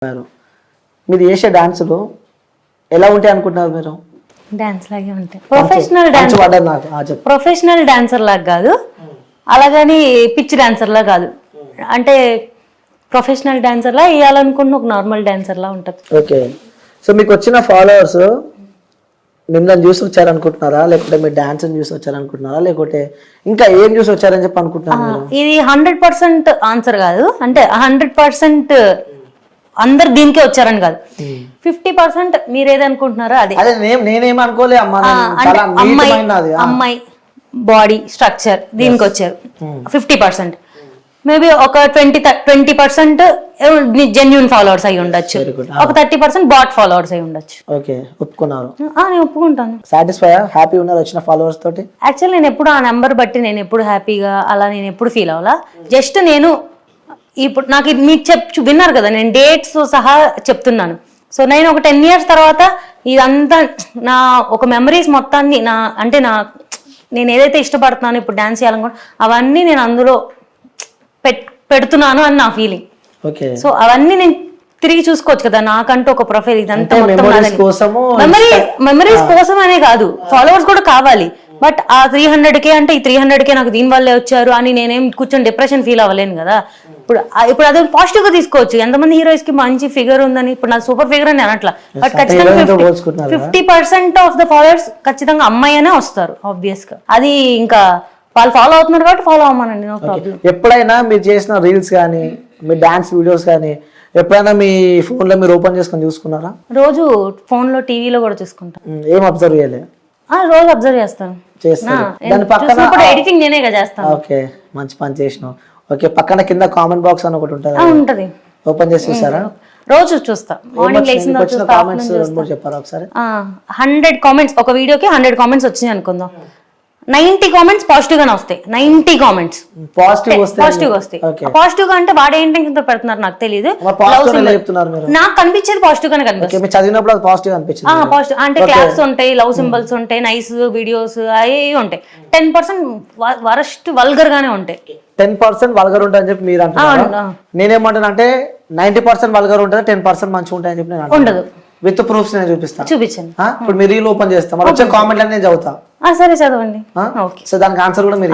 మీరు చేసే డాన్సులు ఎలా ఉంటాయి అనుకుంటున్నారు మీరు? డాన్స్ లాగే ఉంటాయి. ప్రొఫెషనల్ డాన్సర్ లాగా కాదు, అలాగని పిచ్చి డాన్సర్ లా కాదు. అంటే ప్రొఫెషనల్ డాన్సర్ లా వేయాలనుకుంటున్న ఒక నార్మల్ డాన్సర్ లా ఉంటుంది. ఓకే, సో మీకు వచ్చిన ఫాలోవర్స్ మిమ్మల్ని చూసి వచ్చారనుకుంటున్నారా, లేకపోతే మీ డాన్స్ చూసి వచ్చారనుకుంటున్నారా, లేకపోతే ఇంకా ఏం చూసి వచ్చారని చెప్పి అనుకుంటున్నారు? ఇది 100% ఆన్సర్ కాదు. అంటే 100% అందరు దీనికే వచ్చారని కాదు. 50% మీరు ఏదనుకుంటున్నారో అదే. నేనేమనుకోలే అమ్మాయి బాడీ స్ట్రక్చర్ దీనికి వచ్చారు. 50% మేబీ ఒక 20% జెన్యూన్ ఫాలోవర్స్ అయి ఉండొచ్చు, ఒక 30% బాట్ ఫాలోవర్స్ అయి ఉండొచ్చు. ఓకే, ఒప్పుకున్నారు? నేను ఒప్పుకుంటాను. సాటిస్ఫై హ్యాపీ ఉన్నారు వచ్చిన ఫాలోవర్స్ తోటి? యాక్చువల్లీ నేను ఎప్పుడు ఆ నెంబర్ బట్టి నేను ఎప్పుడు హ్యాపీగా అలా నేను ఎప్పుడు ఫీల్ అవ్వాలా. జస్ట్ నేను ఇప్పుడు నాకు మీకు విన్నారు కదా, నేను డేట్స్ సహా చెప్తున్నాను. సో నేను ఒక 10 years తర్వాత ఇదంతా నా ఒక మెమరీస్ మొత్తాన్ని నేను ఏదైతే ఇష్టపడుతున్నానో ఇప్పుడు డాన్స్ చేయాలనుకో అవన్నీ నేను అందులో పెడుతున్నాను అని నా ఫీలింగ్. సో అవన్నీ నేను తిరిగి చూసుకోవచ్చు కదా, నాకంటూ ఒక ప్రొఫైల్. ఇదంతా మెమరీస్ కోసం అనే కాదు, ఫాలోవర్స్ కూడా కావాలి. బట్ ఆ 300K అంటే ఈ 300K నాకు దీని వల్లే వచ్చారు అని నేనేం కూర్చొని డిప్రెషన్ ఫీల్ అవ్వలేను కదా. ఇప్పుడు అదే పాజిటివ్ గా తీసుకోవచ్చు. ఎంతమంది హీరోయిన్స్ కి మంచి ఫిగర్ ఉందని, ఇప్పుడు నా సూపర్ ఫిగర్ అని అనట్లా, బట్ ఖచ్చితంగా 50% ఆఫ్ ద ఫాలోవర్స్ ఖచ్చితంగా అమ్మాయి అనే వస్తారు ఆబ్వియస్ గా. అది ఇంకా వాళ్ళు ఫాలో అవుతున్నారు కాబట్టి ఫాలో అవ్వమనండి, నో ప్రాబ్లం. ఎప్పుడైనా మీరు చేసిన రీల్స్ కానీ మీ డాన్స్ వీడియోస్ కానీ ఎప్పుడైనా మీ ఫోన్ లో మీరు ఓపెన్ చేసుకొని చూసుకున్నారా? రోజు ఫోన్ లో టీవీలో కూడా చూసుకుంటాను. ఏం అబ్జర్వ్ చేయలే? రోజు అబ్జర్వ్ చేస్తాను. ఎడిటింగ్ నేనే చేస్తాను. ఓకే, మంచి పని చేసినావు. ఓకే, పక్కన కింద కామెంట్ బాక్స్ అని ఒకటి ఉంటుంది, ఓపెన్ చేసి చూసారా? రోజు చూస్తా. మార్నింగ్ లేచిన చెప్పారా ఒకసారి? 100 కామెంట్స్ ఒక వీడియోకి 100 కామెంట్స్ వచ్చినాయి అనుకుందాం. 90 కామెంట్స్ పాజిటివ్ గానే వస్తాయి. 90 కామెంట్స్ పాజిటివ్ వస్తాయి. పాజిటివ్ గా అంటే వాడు ఏంటి పెడుతున్నారు నాకు తెలియదు. నాకు కనిపించేది పాజిటివ్ గానే కనిపిస్తుంది. చదివినప్పుడు అది పాజిటివ్ అనిపించింది. పాజిటివ్ అంటే క్లాప్స్ ఉంటాయి, లవ్ సింబల్స్ ఉంటాయి, నైస్ వీడియోస్ అవి ఉంటాయి. 10% వరస్ట్ వల్గర్ గానే ఉంటాయి. 10% వల్గర్ ఉంటాయని చెప్పి మీరు అంటున్నారు. నేనేమంటాను అంటే 90% వల్గర్ ఉంటుంది, 10% మంచిగా ఉంటాయని చెప్పి నేను ఉండదు. విత్ ప్రూఫ్స్ నేను చూపిస్తాను. చూపించండి. ఇప్పుడు మీరు రీల్ ఓపెన్ చేస్తాం, వచ్చే కామెంట్ నేను చదువుతా. సరే చదవండి. సో దానికి ఆన్సర్ కూడా మీరు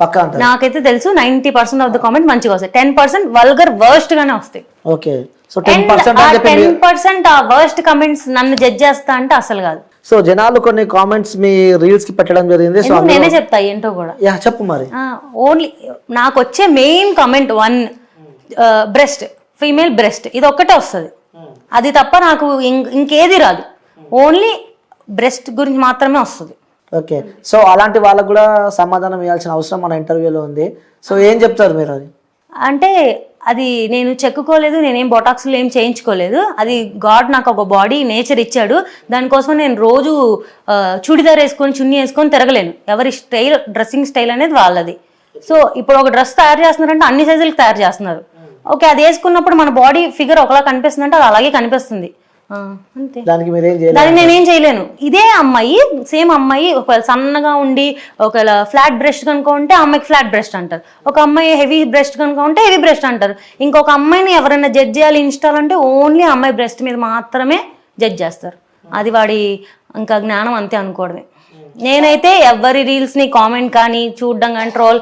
పక్కా అంటారు? నాకైతే తెలుసు 90% ఆఫ్ ద కామెంట్ మంచిగా వస్తాయి, 10% వల్గర్ వర్స్ట్ గానే వస్తాయి. ఓకే, సో 10% ఆ వర్స్ట్ కామెంట్స్ నన్ను జడ్జ్ చేస్తా అంటే అసలు కాదు. సో జనాలు కొన్ని కామెంట్స్ మీ రీల్స్ కి పెట్టడం జరిగింది. సో నేనే చెప్తా ఏంటో కూడా. చెప్పు మరి. ఓన్లీ నాకు వచ్చే main comment 1 breast, female breast, ఇది ఒక్కటే వస్తుంది. అది తప్ప నాకు ఇంకేది రాదు. ఓన్లీ బ్రెస్ట్ గురించి మాత్రమే వస్తుంది. ఓకే, సో అలాంటి వాళ్ళకు కూడా సమాధానం ఇవ్వాల్సిన అవసరం మన ఇంటర్వ్యూలో ఉంది. సో ఏం చెప్తారు మీరు? అది అంటే అది నేను చెక్కుకోలేదు, నేనేం బొటాక్స్లో ఏం చేయించుకోలేదు. అది గాడ్ నాకు ఒక బాడీ నేచర్ ఇచ్చాడు. దానికోసం నేను రోజు చూడిదార్ వేసుకొని చున్నీ వేసుకొని తిరగలేను. ఎవరి స్టైల్, డ్రెస్సింగ్ స్టైల్ అనేది వాళ్ళది. సో ఇప్పుడు ఒక డ్రెస్ తయారు చేస్తున్నారంటే అన్ని సైజులకు తయారు చేస్తున్నారు. ఓకే, అది వేసుకున్నప్పుడు మన బాడీ ఫిగర్ ఒకలా కనిపిస్తుంది అంటే అది అలాగే కనిపిస్తుంది, అంతే. దానికి నేనేం చేయలేను. ఇదే అమ్మాయి, సేమ్ అమ్మాయి ఒకవేళ సన్నగా ఉండి ఒకవేళ ఫ్లాట్ బ్రెస్ట్ కనుక ఉంటే ఆ అమ్మాయికి ఫ్లాట్ బ్రెస్ట్ అంటారు. ఒక అమ్మాయి హెవీ బ్రెస్ట్ కనుక ఉంటే హెవీ బ్రెస్ట్ అంటారు. ఇంకొక అమ్మాయిని ఎవరైనా జడ్జ్ చేయాలి ఇన్స్టాల్ అంటే ఓన్లీ అమ్మాయి బ్రెస్ట్ మీద మాత్రమే జడ్జ్ చేస్తారు. అది వాడి ఇంకా జ్ఞానం అంతే అనుకోవడమే. నేనైతే ఎవరి రీల్స్ని కామెంట్ కానీ చూడడం కానీ ట్రోల్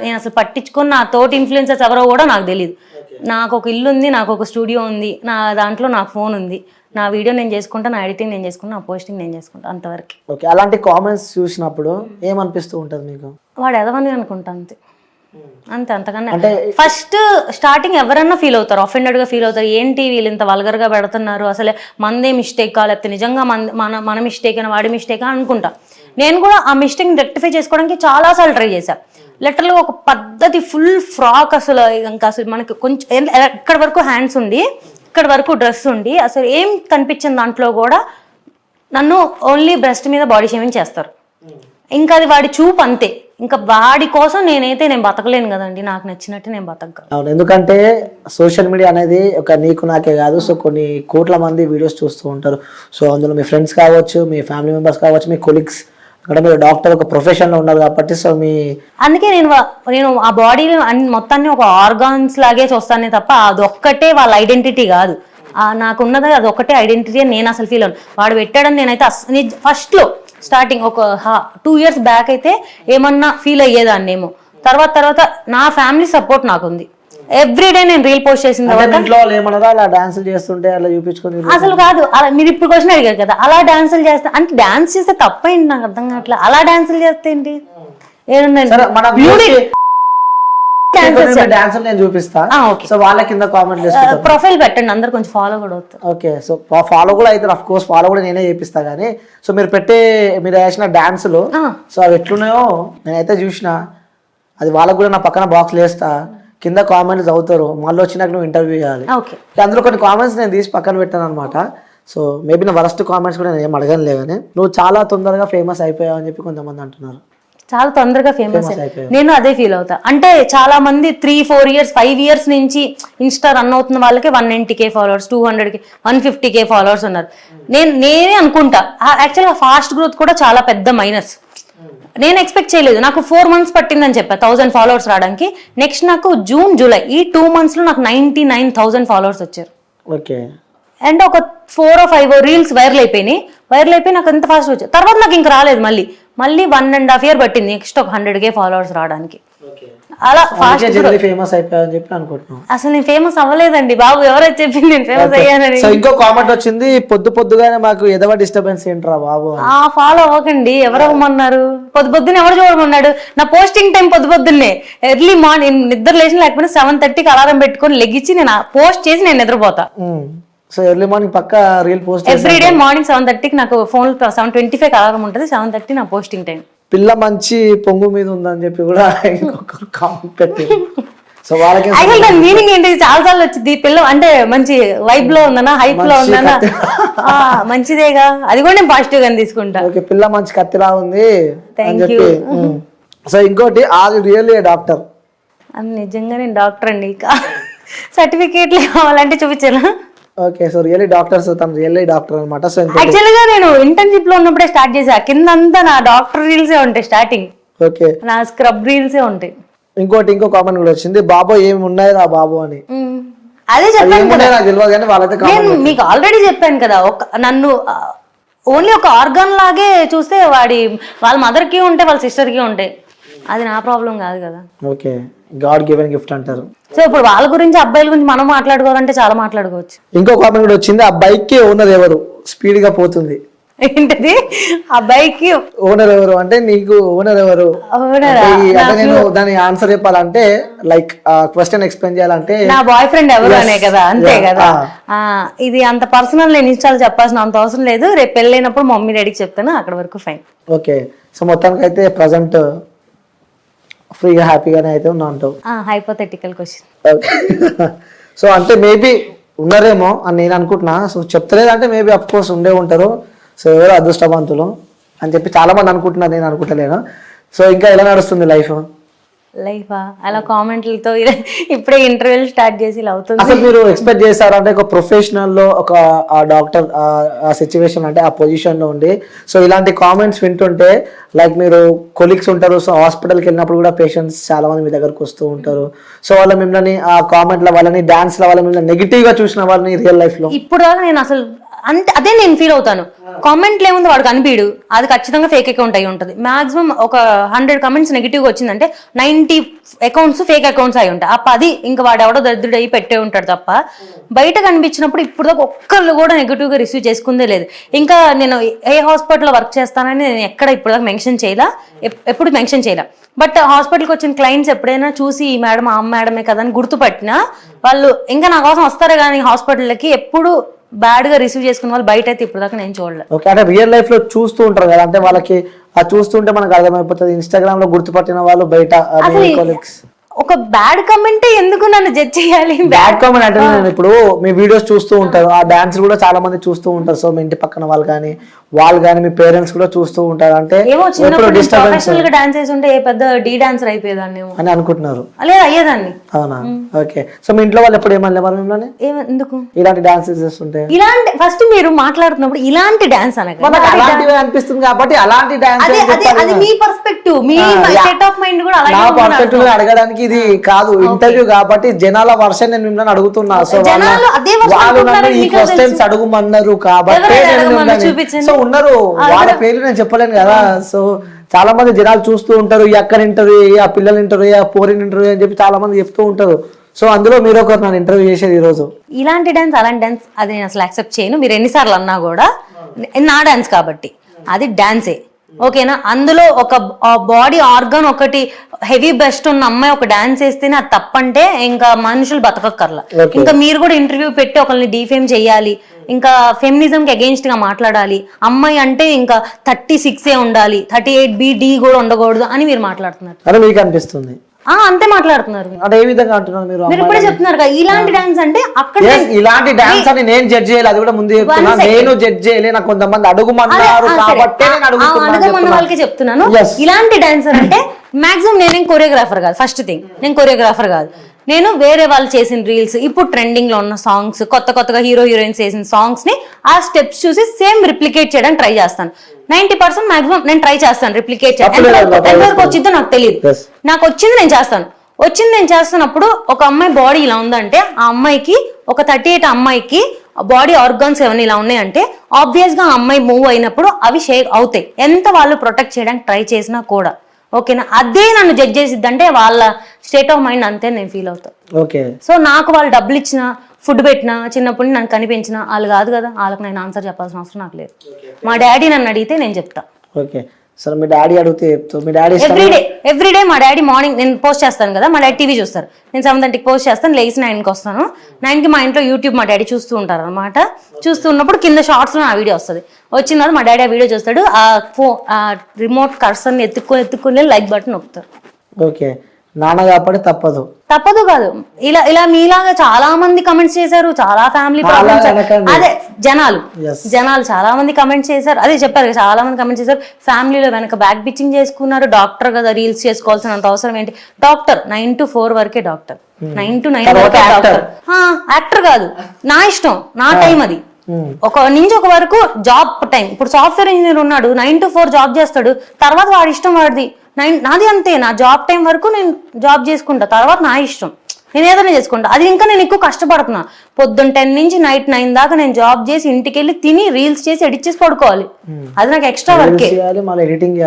నేను అసలు పట్టించుకొని నా తోటి ఇన్ఫ్లుయెన్సర్స్ ఎవరో కూడా నాకు తెలియదు. నాకు ఒక ఇల్లు ఉంది, నాకు ఒక స్టూడియో ఉంది, నా దాంట్లో నాకు ఫోన్ ఉంది, నా వీడియో నేను చేసుకుంటా, నా ఎడిటింగ్ నేను చేసుకుంటా, నా పోస్టింగ్ నేను చేసుకుంటా, అంతవరకు. ఓకే, అలాంటి కామెంట్స్ చూసినప్పుడు ఏమనిపిస్తూ ఉంటుంది మీకు? వాడు ఎదవని అనుకుంటా, అంతే. అంతకన్నా ఫస్ట్ స్టార్టింగ్ ఎవరన్నా ఫీల్ అవుతారు, అఫెండెడ్ గా ఫీల్ అవుతారు. ఏంటి వీళ్ళు ఇంత వల్గర్ గా పెడుతున్నారు, అసలే మందే మిస్టేక్ లేకపోతే నిజంగా మన మిస్టేక్ అని వాడి మిస్టేక్ అని అనుకుంటా. నేను కూడా ఆ మిస్టేక్ రెక్టిఫై చేసుకోవడానికి చాలాసార్లు ట్రై చేశాను. లిటరల్గా ఒక పద్ధతి ఫుల్ ఫ్రాక్, అసలు ఇంకా అసలు మనకి కొంచెం ఇక్కడ వరకు హ్యాండ్స్ ఉండి ఇక్కడ వరకు డ్రెస్ ఉండి అసలు ఏం కనిపించిన దాంట్లో కూడా నన్ను ఓన్లీ బ్రెస్ట్ మీద బాడీ షేమింగ్ చేస్తారు. ఇంకా అది వాడి చూపు అంతే. ఇంకా వాడి కోసం నేను బతకలేను కదండి, నాకు నచ్చినట్టు నేను బతకగలను. అవును, ఎందుకంటే సోషల్ మీడియా అనేది ఒక నీకు నాకే కాదు, సో కొన్ని కోట్ల మంది వీడియోస్ చూస్తూ ఉంటారు. సో అందులో మీ ఫ్రెండ్స్ కావచ్చు, మీ ఫ్యామిలీ మెంబర్స్ కావచ్చు, మీ కొలీగ్స్ అంటే మీరు డాక్టర్ ఒక ప్రొఫెషన్ లో ఉన్నారు కాబట్టి సో మీ అందుకే నేను ఆ బాడీని మొత్తాన్ని ఒక ఆర్గాన్స్ లాగే చూస్తానే తప్ప అదొక్కటే వాళ్ళ ఐడెంటిటీ కాదు. నాకున్నది అది ఒక్కటే ఐడెంటిటీ అని నేను అసలు ఫీల్ అవును. వాడు పెట్టాడని నేనైతే ఫస్ట్ లో స్టార్టింగ్ ఒక 2 years బ్యాక్ అయితే ఏమన్నా ఫీల్ అయ్యేదాన్నేమో. తర్వాత నా ఫ్యామిలీ సపోర్ట్ నాకుంది. ఎవ్రీడే నేను రీల్ పోస్ట్ చేసిన తర్వాత ఇంట్లో వాళ్ళు ఏమన్నారా అలా డాన్సులు చేస్తుంటే అలా చూపించుకొని అసలు కాదు అలా మీరు ఇప్పుడు క్వశ్చన్ అడిగారు కదా, అలా డాన్సులు చేస్తే అంటే డాన్స్ చేస్తే తప్పేంటి నాకు అర్థం కావట్లేదు. అలా డాన్సులు చేస్తే ఏంటి డాన్సులు నేను చూపిస్తా. సో వాళ్ళ కింద కామెంట్ ప్రొఫైల్ పెట్టండి, అందరు కొంచెం ఫాలో కూడా అవుతారు. ఓకే సో ఫాలో కూడా అయితే అఫ్ కోర్స్ ఫాలో కూడా నేనే చేపిస్తా కానీ సో మీరు వేసిన డాన్సులు సో అవి ఎట్లున్నాయో నేనైతే చూసిన. అది వాళ్ళకు కూడా నా పక్కన బాక్స్ వేస్తా, కింద కామెంట్స్ చదువుతారు, మళ్ళీ వచ్చినాక నువ్వు ఇంటర్వ్యూ చేయాలి. అందులో కొన్ని కామెంట్స్ నేను తీసి పక్కన పెట్టాను అనమాట. సో మేబీ నా వరస్ట్ కామెంట్స్ కూడా నేను ఏం అడగనులే కానీ నువ్వు చాలా తొందరగా ఫేమస్ అయిపోయావు అని చెప్పి కొంతమంది అంటున్నారు. చాలా తొందరగా ఫేమస్ నేను అదే ఫీల్ అవుతా. అంటే చాలా మంది 3-4 years 5 years నుంచి ఇన్స్టా రన్ అవుతున్న వాళ్ళకి 190K followers, 200K 150K followers ఉన్నారు. నేనే అనుకుంటా యాక్చువల్గా ఫాస్ట్ గ్రోత్ కూడా చాలా పెద్ద మైనస్. నేను ఎక్స్పెక్ట్ చేయలేదు. నాకు 4 months పట్టిందని చెప్పా 1000 ఫాలోవర్స్ రావడానికి. నెక్స్ట్ నాకు జూన్ జూలై ఈ 2 months లో నాకు 99,000 ఫాలోవర్స్ వచ్చారు. ఓకే అండ్ ఒక 4 or 5 రీల్స్ వైరల్ అయిపోయి నాకు ఎంత ఫాస్ట్ వచ్చాయి. తర్వాత నాకు ఇంకా రాలేదు. మళ్ళీ 1.5 year పట్టింది నెక్స్ట్ ఒక 100K ఫాలోవర్స్ రావడానికి. అలా ఫాస్ట్ ఫేమస్ అయిపోయావని చెప్పి అనుకుంటున్నాను. అసలు నేను ఫేమస్ అవ్వలేదండి బాబు, ఎవరైతే చెప్పింది నేను ఫేమస్ అయ్యానని. సో ఇంకో కామెంట్ వచ్చింది, పొద్దుగానే మాకు ఎదవ డిస్టర్బెన్స్ ఏంట్రా బాబు. ఫాలో అవ్వకండి, ఎవరు అవ్వమన్నారు? పొద్దున్న ఎవరు చూడమన్నాడు? నా పోస్టింగ్ టైం పొద్దున్నే ఎర్లీ మార్నింగ్ నిద్ర లేచిన లేకపోతే 7:30కి అలారం పెట్టుకొని లెగ్గించి నేను పోస్ట్ చేసి నేను నిద్రపోతా. సో ఎర్లీ మార్నింగ్ పక్క రీల్ పోస్ట్ ఎవ్రీడే మార్నింగ్ 7:30కి నాకు ఫోన్ 7:25 అలారం ఉంటుంది. 7:30 నా పోస్టింగ్ టైం. పిల్ల మంచి పొంగు మీద ఉందని చెప్పి కూడా ఇంకొకరు కామెంట్ పెట్టారు. సో వాళ్ళకి మీనింగ్ ఏంటి? చాలా సార్లు వచ్చింది పిల్ల అంటే మంచి వైబ్ లో ఉందనా, హైప్ లో ఉందనా, మంచిదేగా, అది కూడా నేను పాజిటివ్ గా తీసుకుంటా. ఓకే పిల్ల మంచి కత్తిలా ఉంది అని చెప్పి. సో ఇంకోటి అది రియల్లీ డాక్టర్. అది నిజంగా నేను డాక్టర్ అండి. సర్టిఫికేట్లు కావాలంటే చూపించాను. Okay so really doctor. So తను రియల్లీ డాక్టర్ అనమాట. సో యాక్చువల్ గా నేను ఇంటర్న్షిప్ లో ఉన్నప్పుడే స్టార్ట్ చేసా. కిందంతా నా డాక్టర్ రీల్సే ఉంటాయి స్టార్టింగ్. ఓకే నా స్క్రబ్ రీల్సే ఉంటాయి. ఇంకో కామెంట్ కూడా వచ్చింది, బాబో ఏమి ఉన్నాయి రా బాబు అని. అదే చెప్పాను కదా, నాకు తెలియదు కానీ వాళ్ళైతే నేను మీకు ఆల్రెడీ చెప్పాను కదా, నన్ను ఓన్లీ ఒక ఆర్గాన్ లాగే చూస్తే వాళ్ళ మదర్ కి ఉంటాయి, వాళ్ళ సిస్టర్ కి ఉంటాయి. అది నా ప్రాబ్లం కాదు కదా. ఓకే గాడ్ గివెన్ గిఫ్ట్ అంటారు. సో ఇప్పుడు వాళ్ళ గురించి అబ్బాయిల గురించి మనం మాట్లాడుకోవాలంటే చాలా మాట్లాడుకోవచ్చు. ఇంకో కామెంట్ కూడా వచ్చింది, ఆ బైక్ కి ఓనర్ ఎవరు? స్పీడ్ గా పోతుంది. ఏంటది? ఆ బైక్ కి ఓనర్ ఎవరు అంటే నీకు ఓనర్ ఎవరు? నేను దాని ఆన్సర్ చెప్పాలంటే లైక్ క్వశ్చన్ ఎక్స్ప్లెయిన్ చేయాలంటే నా బాయ్ ఫ్రెండ్ ఎవరు అనే కదా, అంతే కదా. ఇది అంత పర్సనల్ నేను ఇన్స్టాల్ చెప్పాల్సిన అంత అవసరం లేదు. రేపు పెళ్ళైనప్పుడు మమ్మీ డాడీకి చెప్తాను, అక్కడ వరకు ఫైన్. ఓకే సో మొత్తానికి అయితే ప్రజెంట్ ఫ్రీగా హ్యాపీగానే అయితే ఉన్నా అంటావు. Hypothetical question. ఓకే సో అంటే మేబీ ఉన్నారేమో అని నేను అనుకుంటున్నా. సో చెప్తలేదంటే మేబీ అఫ్ కోర్స్ ఉండే ఉంటారు. సో ఎవరు అదృష్టవంతులు అని చెప్పి చాలా మంది అనుకుంటున్నారు, నేను అనుకుంటలేను. సో ఇంకా ఎలా నడుస్తుంది లైఫ్? అలా కామెంట్లతో ఇప్పుడే ఇంటర్వ్యూలు స్టార్ట్ చేసి ఇలా అవుతుంది. అసలు మీరు ఎక్స్పెక్ట్ చేశారు అంటే ఒక ప్రొఫెషనల్ లో ఒక డాక్టర్ ఆ సిచ్యువేషన్ అంటే ఆ పొజిషన్ లో ఉండి సో ఇలాంటి కామెంట్స్ వింటుంటే లైక్ మీరు కొలీగ్స్ ఉంటారు, సో హాస్పిటల్కి వెళ్ళినప్పుడు కూడా పేషెంట్స్ చాలా మంది మీ దగ్గరకు వస్తూ ఉంటారు. సో వాళ్ళ మిమ్మల్ని ఆ కామెంట్ల వాళ్ళని డాన్స్ల వాళ్ళ మిమ్మల్ని నెగిటివ్ గా చూసిన వాళ్ళని రియల్ లైఫ్ లో ఇప్పుడు దాకా నేను అసలు అంటే అదే నేను ఫీల్ అవుతాను. కామెంట్లు ఏముంది వాడు కనిపించడు, అది ఖచ్చితంగా ఫేక్ అకౌంట్ అయి ఉంటుంది. మాక్సిమం ఒక 100 comments నెగిటివ్ గా వచ్చిందంటే 90 అకౌంట్స్ ఫేక్ అకౌంట్స్ అయి ఉంటాయి. ఆ 10 ఇంకా వాడు ఎవడో దరిద్రుడు అయ్యి పెట్టే ఉంటాడు తప్ప బయట కనిపించినప్పుడు ఇప్పుడు దాకా ఒక్కళ్ళు కూడా నెగిటివ్ గా రిసీవ్ చేసుకుందే లేదు. ఇంకా నేను ఏ హాస్పిటల్లో వర్క్ చేస్తానని నేను ఎక్కడ ఇప్పుడు దాకా మెన్షన్ చేయలా, ఎప్పుడు మెన్షన్ చేయలే. బట్ హాస్పిటల్కి వచ్చిన క్లయింట్స్ ఎప్పుడైనా చూసి ఈ మేడం ఆ మేడమే కదా అని గుర్తుపట్టినా వాళ్ళు ఇంకా నా కోసం వస్తారు కానీ హాస్పిటల్కి ఎప్పుడు బ్యాడ్ గా రిసీవ్ చేసుకున్న వాళ్ళు బయట అయితే ఇప్పుడు దాకా నేను చూడలేదు. ఓకే అంటే రియల్ లైఫ్ లో చూస్తూ ఉంటారు కదా, అంటే వాళ్ళకి ఆ చూస్తుంటే మనకు అర్థమైపోతుంది. ఇన్స్టాగ్రామ్ లో గుర్తుపట్టిన వాళ్ళు బయట ఒక బ్యాడ్ కమెంటే ఎందుకు నన్ను జడ్జ్ చేయాలి? బ్యాడ్ కామెంట్ అంటే నేను ఇప్పుడు మీ వీడియోస్ చూస్తూ ఉంటారు, ఆ డాన్స్ కూడా చాలా మంది చూస్తూ ఉంటారు. సో మీ ఇంటి పక్కన వాళ్ళు కానీ మీ పేరెంట్స్ కూడా చూస్తూ ఉంటారు. అంటే ఏమో చిన్నప్పుడు ప్రొఫెషనల్ గా డాన్స్ చేసి ఉంటే ఏ పెద్ద డీ డాన్సర్ అయిపోయేదాన్ని అని అనుకుంటున్నారు. లేదు, అయ్యేదాన్ని. అవునా? ఓకే. సో మీ ఇంట్లో వాళ్ళు ఎప్పుడు ఏమన్నా మరి మిమ్మల్ని ఎందుకు ఇలాంటి డాన్సెస్ చేస్తుంటే? ఇలాంటి ఫస్ట్ మీరు మాట్లాడుతున్నప్పుడు ఇలాంటి డాన్స్ అనగా అలాంటివి అనిపిస్తుంది కాబట్టి అలాంటి డాన్స్ అది మీ పర్స్పెక్టివ్, మీ స్టేట్ ఆఫ్ మైండ్ కూడా నా పర్స్పెక్టివ్ అడగడానికి ఇది కాదు, ఇంటర్వ్యూ కాబట్టి జనాల వర్షన్ నేను మిమ్మల్ని అడుగుతున్నా. సో వాళ్ళు నన్ను ఈ క్వశ్చన్స్ అడుగుమన్నారు కాబట్టి సో ఉన్నారు, వాళ్ళ పేర్లు నేను చెప్పలేను కదా. సో చాలా మంది జనాలు చూస్తూ ఉంటారు, ఈ అక్కని ఇంటర్వ్యూ, ఆ పిల్లలు ఇంటర్వ్యూ, ఆ పోరిన్ ఇంటర్వ్యూ అని చెప్పి చాలా మంది చెప్తూ ఉంటారు. సో అందులో మీరు ఒకరు నన్ను ఇంటర్వ్యూ చేసేది ఈ రోజు. ఇలాంటి డాన్స్ అలాంటి డాన్స్ అది నేను అసలు యాక్సెప్ట్ చేయను. మీరు ఎన్నిసార్లు అన్నా కూడా నా డాన్స్ కాబట్టి అది డాన్సే, ఓకేనా? అందులో ఒక బాడీ ఆర్గన్ ఒకటి హెవీ బెస్ట్ ఉన్న అమ్మాయి ఒక డాన్స్ వేస్తేనే అది తప్పంటే ఇంకా మనుషులు బతకక్కర్లా. ఇంకా మీరు కూడా ఇంటర్వ్యూ పెట్టి ఒకరిని డిఫేమ్ చేయాలి, ఇంకా ఫెమినిజం కి అగెయిన్స్ట్ గా మాట్లాడాలి, అమ్మాయి అంటే ఇంకా 36 ఉండాలి, 38B కూడా ఉండకూడదు అని మీరు మాట్లాడుతున్నారు. అదే మీకు అనిపిస్తుంది? అంతే మాట్లాడుతున్నారు. అంటే ఏ విధంగా అంటున్నారు మీరు? మీరు ఇప్పుడే చెప్తున్నారు కదా ఇలాంటి డాన్స్ అంటే అక్కడ ఇలాంటి డాన్స్ అని నేను జడ్జ్ చేయాలి, అది కూడా ముందు చెప్తున్నా. నేను జడ్జ్ చేయలే, నాకు కొంతమంది అడుగుమన్నారు కాబట్టి అడగమన్న వాళ్ళకి చెప్తున్నాను. ఇలాంటి డాన్సర్ అంటే మాక్సిమం నేనేం కొరియోగ్రాఫర్ కాదు. ఫస్ట్ థింగ్, నేను కొరియోగ్రాఫర్ కాదు. నేను వేరే వాళ్ళు చేసిన రీల్స్, ఇప్పుడు ట్రెండింగ్ లో ఉన్న సాంగ్స్, కొత్తగా హీరోయిన్స్ చేసిన సాంగ్స్ ని ఆ స్టెప్స్ చూసి సేమ్ రిప్లికేట్ చేయడానికి ట్రై చేస్తాను. 90% మాక్సిమం నేను ట్రై చేస్తాను రిప్లికేట్ చేయడం. ఎంతవరకు వచ్చిందో నాకు తెలియదు, నాకు వచ్చింది నేను చేస్తాను. వచ్చింది నేను చేస్తున్నప్పుడు ఒక అమ్మాయి బాడీ ఇలా ఉందంటే ఆ అమ్మాయికి ఒక 38 అమ్మాయికి బాడీ ఆర్గాన్స్ ఏమైనా ఇలా ఉన్నాయంటే ఆబ్వియస్ గా ఆ అమ్మాయి మూవ్ అయినప్పుడు అవి షేక్ అవుతాయి, ఎంత వాళ్ళు ప్రొటెక్ట్ చేయడానికి ట్రై చేసినా కూడా, ఓకేనా? అదే నన్ను జడ్జ్ చేసిద్ది అంటే వాళ్ళ స్టేట్ ఆఫ్ మైండ్ అంతే నేను ఫీల్ అవుతాను. ఓకే. సో నాకు వాళ్ళు డబ్బులు ఇచ్చినా, ఫుడ్ పెట్టినా, చిన్నప్పటి నుంచి నన్ను కనిపించిన వాళ్ళు కాదు కదా, వాళ్ళకి నేను ఆన్సర్ చెప్పాల్సిన అవసరం నాకు లేదు. మా డాడీ నన్ను అడిగితే నేను చెప్తా. ఓకే. సరే, మీ డాడీ అడిగితే చెప్తావు? మీ డాడీ ఎవ్రీడే మా డాడీ మార్నింగ్ నేను పోస్ట్ చేస్తాను కదా, మా డాడీ టీవీ చూస్తారు. నేను 7:30కి పోస్ట్ చేస్తాను, లేచి 9కి వస్తాను. 9కి మా ఇంట్లో యూట్యూబ్ మా డాడీ చూస్తూ ఉంటారు అనమాట. చూస్తున్నప్పుడు కింద షార్ట్స్ లో ఆ వీడియో వస్తుంది. వచ్చిన తర్వాత మా డాడీ ఆ వీడియో చూస్తాడు, ఆ రిమోట్ కర్సర్ని ఎత్తుకొని లైక్ బటన్ నొక్కుతారు. ఓకే. నాన్న కాబట్టి తప్పదు కాదు. ఇలా మీలాగా చాలా మంది కమెంట్స్ చేశారు, చాలా ఫ్యామిలీ ప్రాబ్లమ్స్. అదే జనాలు చాలా మంది కమెంట్స్ చేశారు, అదే చెప్పారు చాలా మంది కమెంట్స్ చేశారు. ఫ్యామిలీలో వెనక బ్యాక్ బిచ్చింగ్ చేసుకున్నారు. డాక్టర్ కదా, రీల్స్ చేసుకోవాల్సినంత అవసరం ఏంటి? డాక్టర్ 9 to 4 వరకే డాక్టర్, 9 to 9 వరకే డాక్టర్. యాక్టర్ కాదు, నా ఇష్టం, నా టైం అది. ఒక నుంచి ఒక వరకు జాబ్ టైం. ఇప్పుడు సాఫ్ట్వేర్ ఇంజనీర్ ఉన్నాడు, 9 to 4 జాబ్ చేస్తాడు, తర్వాత వాడి ఇష్టం వాడిది. నాది అంతే, నా జాబ్ టైం వరకు నేను జాబ్ చేసుకుంటా, తర్వాత నా ఇష్టం, నేను ఏదైనా చేసుకుంటా. అది ఇంకా నేను ఎక్కువ కష్టపడుతున్నా. పొద్దున్న 10 నుంచి నైట్ 9 దాకా నేను జాబ్ చేసి ఇంటికి వెళ్ళి తిని రీల్స్ చేసి ఎడిట్ చేసి పడుకోవాలి. అది నాకు ఎక్స్ట్రా వర్క్.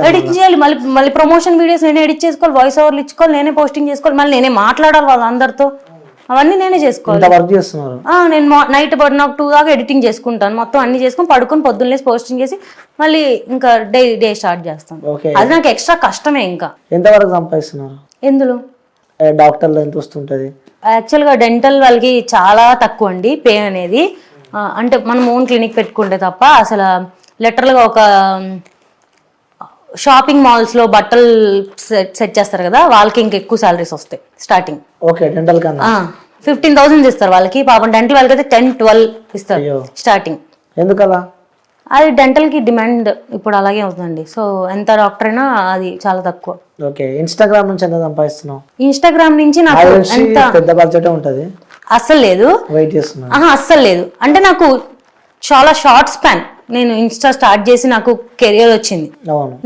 ఎడిట్ చేయాలి, మళ్ళీ ప్రమోషన్ వీడియోస్ నేనే ఎడిట్ చేసుకోవాలి, వాయిస్ ఓవర్లు ఇచ్చుకోవాలి, నేనే పోస్టింగ్ చేసుకోవాలి, మళ్ళీ నేనే మాట్లాడాలి వాళ్ళందరితో, అవన్నీ నేనే చేసుకోవాలి. నేను నైట్ నాకు 2 దాకా ఎడిటింగ్ చేసుకుంటాను, మొత్తం అన్ని చేసుకుని పడుకొని పొద్దున్న పోస్టింగ్ చేసి మళ్ళీ ఇంకా డే స్టార్ట్ చేస్తాను. అది నాకు ఎక్స్ట్రా కష్టమే. ఇంకా ఎంతవరకు సంపాదిస్తున్నారు? ఎందులో? డాక్టర్లో ఎంత వస్తుంటది? యాక్చువల్గా డెంటల్ వాళ్ళకి చాలా తక్కువ అండి పే అనేది. అంటే మనం ఓన్ క్లినిక్ పెట్టుకుంటే తప్ప అసలు లిటరల్గా ఒక షాపింగ్ మాల్స్ లో బట్టలు సెట్ చేస్తారు కదా, వాళ్ళకి ఇంకా ఎక్కువ సాలరీస్ వస్తాయి స్టార్టింగ్. ఓకే. డెంటల్ కన్నా 15,000 ఇస్తారు వాళ్ళకి. పాపం డెంటల్ వాళ్ళకి అయితే 10-12 ఇస్తారు స్టార్టింగ్. ఎందుకలా? అది డెంటల్ కి డిమాండ్ ఇప్పుడు అలాగే అవుతుందండి. సో ఎంత డాక్టర్ అయినా అది చాలా తక్కువ. ఓకే. ఇన్స్టాగ్రామ్ నుంచి ఎంత సంపాదిస్తున్నావు? ఇన్స్టాగ్రామ్ నుంచి నాకు ఎంత పెద్ద బడ్జెట్ ఉంటది? అస్సలు లేదు, అస్సలు లేదు. అంటే నాకు చాలా షార్ట్ స్పాన్. నేను ఇన్స్టా స్టార్ట్ చేసి నాకు కెరియర్ వచ్చింది,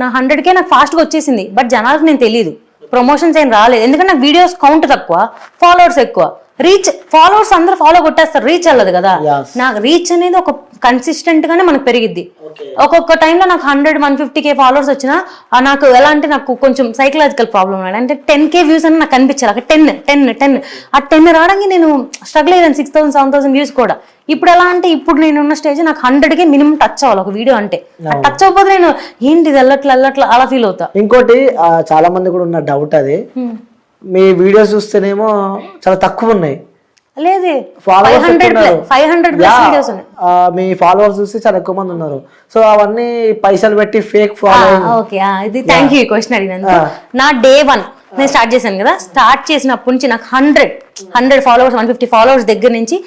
నా 100K నాకు ఫాస్ట్ గా వచ్చేసింది. బట్ జనాలకు నేను తెలియదు, ప్రమోషన్స్ ఏం రాలేదు. ఎందుకంటే నాకు వీడియోస్ కౌంట్ తక్కువ, ఫాలోవర్స్ ఎక్కువ. రీచ్, ఫాలోవర్స్ అందరూ ఫాలో కొట్టేస్తారు, రీచ్ వెళ్ళదు కదా. నాకు రీచ్ అనేది ఒక కన్సిస్టెంట్ గానే మనకు పెరిగిద్ది. ఒక్కొక్క టైంలో నాకు 100-150K ఫాలోవర్స్ వచ్చినా నాకు ఎలా అంటే నాకు కొంచెం సైకలాజికల్ ప్రాబ్లం ఉన్నాడు. అంటే 10K వ్యూస్ అని నాకు కనిపించాలి. అక్కడ 10 ఆ 10 రావడానికి నేను స్ట్రగుల్ అయ్యాను. 6,000-7,000 వ్యూస్ కూడా. ఇప్పుడు ఎలా అంటే ఇప్పుడు నేను ఉన్న స్టేజ్ నాకు 100K మినిమం టచ్ అవ్వాలి ఒక వీడియో అంటే. టచ్ అవ్వకపోతే నేను ఏంటి వెళ్ళట్లా అలా ఫీల్ అవుతా. ఇంకోటి చాలా మంది కూడా ఉన్న డౌట్, అది మీ వీడియోస్ చూస్తేనేమో చాలా తక్కువ ఉన్నాయి. లేదు, 500+ వీడియోస్ ఉన్నాయి. మీ ఫాలోవర్స్ చూస్తే చాలా ఎక్కువ మంది ఉన్నారు. సో అవన్నీ పైసలు పెట్టి ఫేక్ ఫాలోయింగ్. ఓకే, ఇది థ్యాంక్ యూ క్వశ్చన్ అడిగినందుకు. నా day 1 నేను స్టార్ట్ చేశాను కదా, స్టార్ట్ చేసినప్పటి నుంచి నాకు 100 ఫాలోవర్స్, 150 ఫాలోవర్స్ దగ్గర నుంచి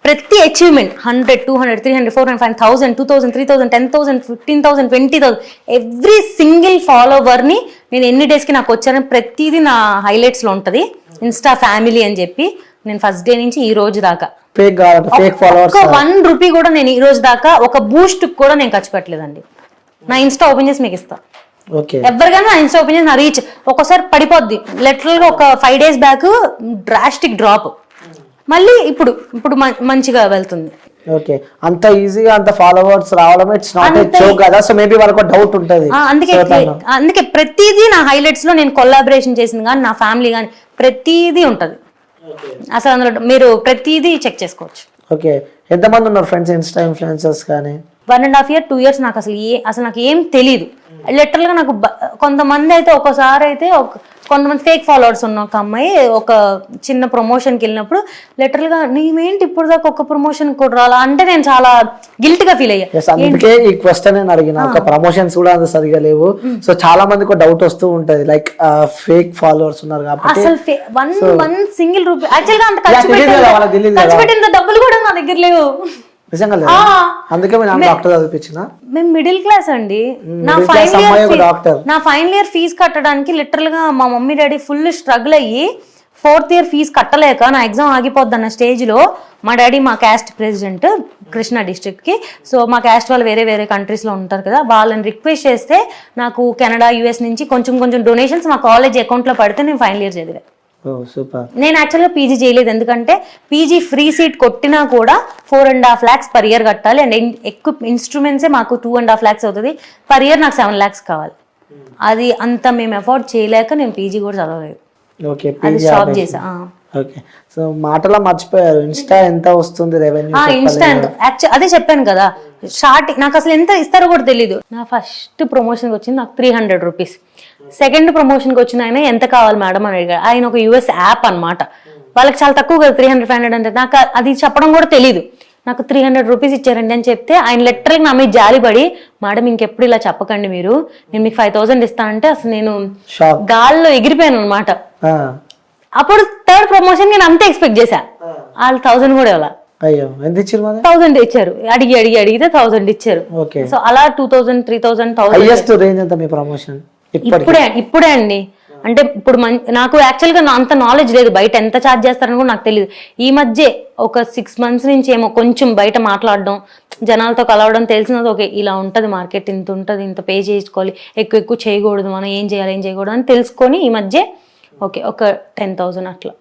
ప్రతి అచీవ్మెంట్ 100, 200, 300, 400, 5,000, 2,000, 3,000, 10,000, 15,000, 20,000 ఎవ్రీ సింగిల్ ఫాలోవర్ని నేను ఎన్ని డేస్కి నాకు వచ్చానని ప్రతిదీ నా హైలైట్స్లో ఉంటుంది. ఇన్స్టా ఫ్యామిలీ అని చెప్పి నేను ఫస్ట్ డే నుంచి ఈ రోజు దాకా ఫేక్ ఫాలోవర్స్ ₹1 కూడా నేను ఈ రోజు దాకా ఒక బూస్ట్ కూడా నేను ఖర్చు పెట్టలేదండి. నా ఇన్స్టా ఓపెన్ చేసి మీకు ఇస్తా. ఓకే, ఎవరికైనా నా ఇన్స్టా ఓపెన్ చేసి నా రీచ్ ఒక్కోసారి పడిపోద్ది. లిటరల్ గా ఒక 5 days బ్యాక్ డ్రాస్టిక్ డ్రాప్, మళ్ళీ ఇప్పుడు మంచిగా వెళ్తుంది. ఓకే, అంత ఈజీగా అంత ఫాలోవర్స్ రావడం ఇట్స్ నాట్ ఏ జోక్ కదా. సో మేబీ వాళ్ళకి డౌట్ ఉంటది. అందుకే ప్రతిదీ నా హైలైట్స్ లో నేను కొలాబరేషన్ చేసింది కానీ నా ఫ్యామిలీ కానీ ప్రతిదీ ఉంటది. అసలు అందులో మీరు ప్రతిదీ చెక్ చేసుకోవచ్చు. ఓకే, ఎంతమంది ఉన్నారు ఫ్రెండ్స్ ఇన్స్టా ఇన్ఫ్లుయెన్సర్స్ కానీ? 1.5 year 2 years నాకు అసలు నాకు ఏం తెలియదు. లిటరల్ గా నాకు కొంతమంది అయితే ఒకసారి అయితే కొంతమంది ఫేక్ ఫాలోవర్స్ ఉన్న ఒక అమ్మాయి ఒక చిన్న ప్రమోషన్కి వెళ్ళినప్పుడు లిటరల్ గా నీవేంటి ఇప్పుడు దాకా ఒక ప్రమోషన్ కూడా రాలా అంటే నేను చాలా గిల్ట్ గా ఫీల్ అయ్యా. అందుకే ఈ క్వశ్చన్ నేను అడిగిన. ఒక ప్రమోషన్స్ కూడా అంత సరిగా లేవు. సో చాలా మందికి డౌట్ వస్తూ ఉంటది, లైక్ ఫేక్ ఫాలోవర్స్ ఉన్నారు కాబట్టి. అసలు వన్ సింగిల్ రూపీ యాక్చువల్ గా అంత ఖర్చు పెట్టిన డబ్బులు కూడా నా దగ్గర లేవు. నిజంగా లేదు. అందుకే డాక్టర్ చదివించిన. మేము మిడిల్ క్లాస్ అండి. నా ఫైనల్ ఇయర్ ఫీజు కట్టడానికి లిటరల్ గా మా మమ్మీ డాడీ ఫుల్ స్ట్రగుల్ అయ్యి 4th year ఫీజు కట్టలేక నా ఎగ్జామ్ ఆగిపోద్ది అన్న స్టేజ్ లో మా డాడీ మా క్యాస్ట్ ప్రెసిడెంట్ కృష్ణా డిస్ట్రిక్ట్ కి. సో మా క్యాస్ట్ వాళ్ళు వేరే కంట్రీస్ లో ఉంటారు కదా, వాళ్ళని రిక్వెస్ట్ చేస్తే నాకు కెనడా US నుంచి కొంచెం డొనేషన్స్ మా కాలేజ్ అకౌంట్ లో పడితే నేను ఫైనల్ ఇయర్ చదివా. నేను యాక్చువల్గా పీజీ చేయలేదు, ఎందుకంటే పీజీ ఫ్రీ సీట్ కొట్టినా కూడా 4.5 lakhs per year కట్టాలి. అండ్ ఎక్కువ ఇన్స్ట్రుమెంట్సే మాకు 2.5 lakhs అవుతుంది. per year నాకు 7 lakhs కావాలి. అది అంత మేము అఫోర్డ్ చేయలేక నేను పీజీ కూడా చదవలేదు. అది స్టాప్ చేసా. ఓకే, సో మాటలో మర్చిపోయారు, ఇన్స్టా ఎంత వస్తుంది రెవెన్యూ? ఇన్స్టా అదే చెప్పాను కదా, స్టార్టింగ్ నాకు అసలు ఎంత ఇస్తారో కూడా తెలీదు. నా ఫస్ట్ ప్రమోషన్కి వచ్చింది నాకు 300 rupees. సెకండ్ ప్రమోషన్కి వచ్చిన ఆయన ఎంత కావాలి మేడం అని అడిగాడు. ఆయన ఒక US యాప్ అనమాట, వాళ్ళకి చాలా తక్కువ కదా 300-500 అంటే. నాకు అది చెప్పడం కూడా తెలీదు. నాకు 300 rupees ఇచ్చారండి అని చెప్తే ఆయన లిటరల్గా నా మీద జాలిపడి, మేడం ఇంకెప్పుడు ఇలా చెప్పకండి మీరు, నేను మీకు 5,000 ఇస్తానంటే అసలు నేను గాల్లో ఎగిరిపోయాను అనమాట. అప్పుడు థర్డ్ ప్రమోషన్ నేను అంతే ఎక్స్పెక్ట్ చేశా. వాళ్ళు 1000 కూడా ఇవ్వాల. అయ్యో, ఎంత ఇచ్చారు? 1000 ఇచ్చారు. అడిగితే 1000 ఇచ్చారు. సో అలా 2,000, 3,000, 1000. ఇప్పుడే అండి. అంటే ఇప్పుడు నాకు యాక్చువల్గా అంత నాలెడ్జ్ లేదు, బయట ఎంత ఛార్జ్ చేస్తారని కూడా నాకు తెలియదు. ఈ మధ్య ఒక 6 months నుంచి ఏమో కొంచెం బయట మాట్లాడడం, జనాలతో కలవడం తెలిసినది. ఓకే, ఇలా ఉంటుంది మార్కెట్, ఇంత ఉంటుంది, ఇంత పే చేసుకోవాలి, ఎక్కువ చేయకూడదు, మనం ఏం చేయకూడదు అని తెలుసుకొని ఈ మధ్య ఓకే ఒక 10,000 అట్లా.